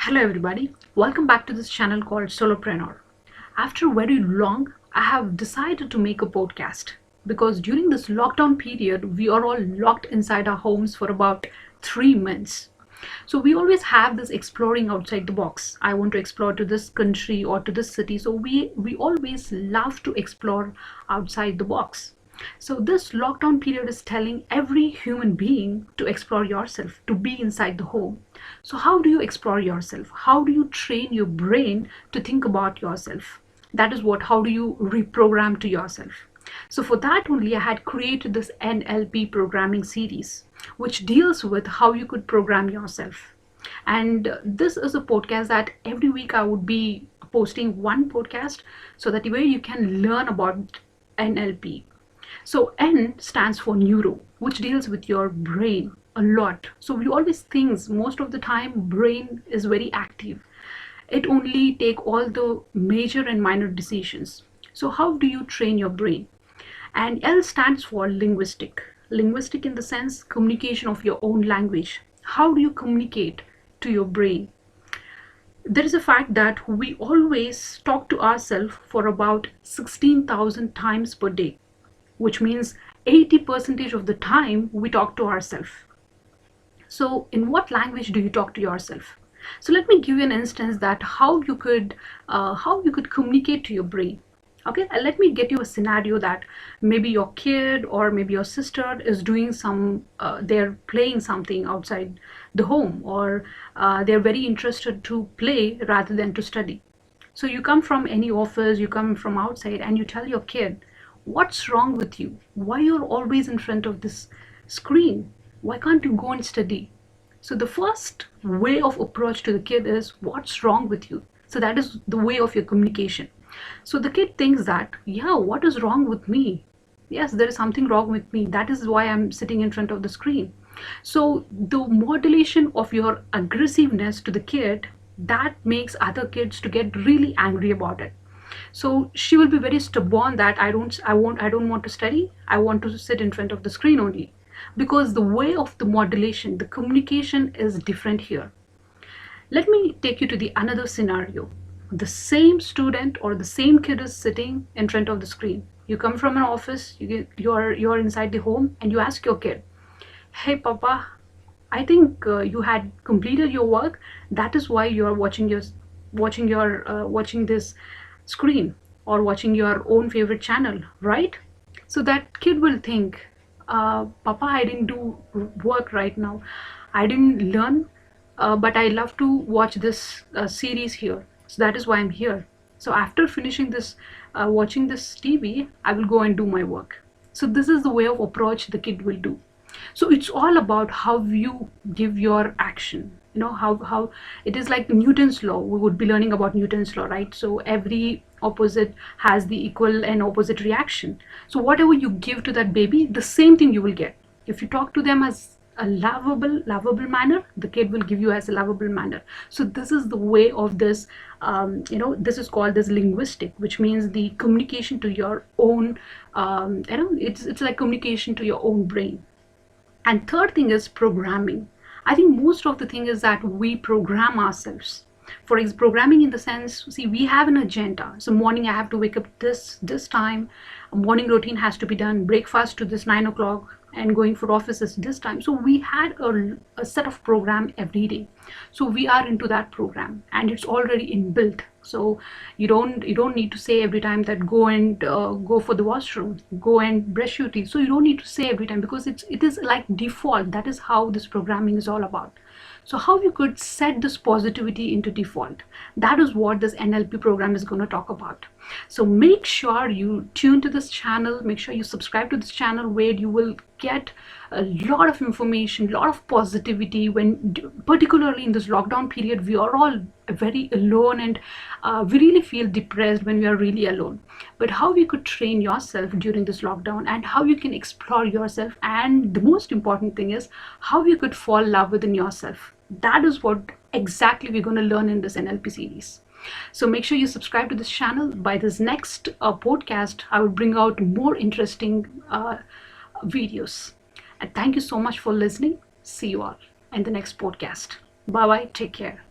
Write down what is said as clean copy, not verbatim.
Hello everybody, welcome back to this channel called Solopreneur. After very long, I have decided to make a podcast because during this lockdown period, we are all locked inside our homes for about 3 months. So we always have this exploring outside the box. I want to explore to this country or to this city. So we always love to explore outside the box. So this lockdown period is telling every human being to explore yourself, to be inside the home. So how do you explore yourself? How do you train your brain to think about yourself? That is how do you reprogram to yourself? So for that only I had created this NLP programming series, which deals with how you could program yourself. And this is a podcast that every week I would be posting one podcast so that way you can learn about NLP. So N stands for neuro, which deals with your brain a lot. So we always think most of the time brain is very active. It only take all the major and minor decisions. So how do you train your brain? And L stands for linguistic. Linguistic in the sense communication of your own language. How do you communicate to your brain? There is a fact that we always talk to ourselves for about 16,000 times per day, which means 80% of the time we talk to ourselves. So in what language do you talk to yourself? So let me give you an instance that how you could communicate to your brain. Okay, let me get you a scenario that maybe your kid or maybe your sister is doing they're playing something outside the home, or they're very interested to play rather than to study. So you come from any office, you come from outside and you tell your kid, what's wrong with you? Why you're always in front of this screen? Why can't you go and study? So the first way of approach to the kid is, what's wrong with you? So that is the way of your communication. So the kid thinks that, yeah, what is wrong with me? Yes, there is something wrong with me. That is why I'm sitting in front of the screen. So the modulation of your aggressiveness to the kid, that makes other kids to get really angry about it. So she will be very stubborn that I don't want to study. I want to sit in front of the screen only, because the way of the modulation, the communication is different here. Let me take you to the another scenario. The same student or the same kid is sitting in front of the screen. You come from an office, you're inside the home, and you ask your kid, hey papa, I think you had completed your work. That is why you're watching this screen or watching your own favorite channel, right? So that kid will think, papa, I didn't do work right now. I didn't learn, but I love to watch this series here. So that is why I'm here. So after finishing this, watching this TV, I will go and do my work. So this is the way of approach the kid will do. So it's all about how you give your action. You know, how it is like Newton's law. We would be learning about Newton's law, right? So every opposite has the equal and opposite reaction. So whatever you give to that baby, the same thing you will get. If you talk to them as a lovable manner, the kid will give you as a lovable manner. So this is the way of this, this is called this linguistic, which means the communication to your own, it's like communication to your own brain. And third thing is programming. I think most of the thing is that we program ourselves. For example, programming in the sense, see, we have an agenda. So morning I have to wake up this time, a morning routine has to be done, breakfast to this 9 o'clock, and going for offices this time. So we had a set of program every day. So we are into that program and it's already inbuilt. So you don't need to say every time that go for the washroom, go and brush your teeth. So you don't need to say every time, because it is like default. That is how this programming is all about. So how you could set this positivity into default, that is what this NLP program is going to talk about. So make sure you tune to this channel, make sure you subscribe to this channel, where you will get a lot of information, a lot of positivity. When particularly in this lockdown period, we are all very alone, and we really feel depressed when we are really alone. But how you could train yourself during this lockdown, and how you can explore yourself, and the most important thing is how you could fall in love within yourself. That is what exactly we're going to learn in this NLP series. So make sure you subscribe to this channel. By this next podcast, I will bring out more interesting videos. And thank you so much for listening. See you all in the next podcast. Bye bye. Take care.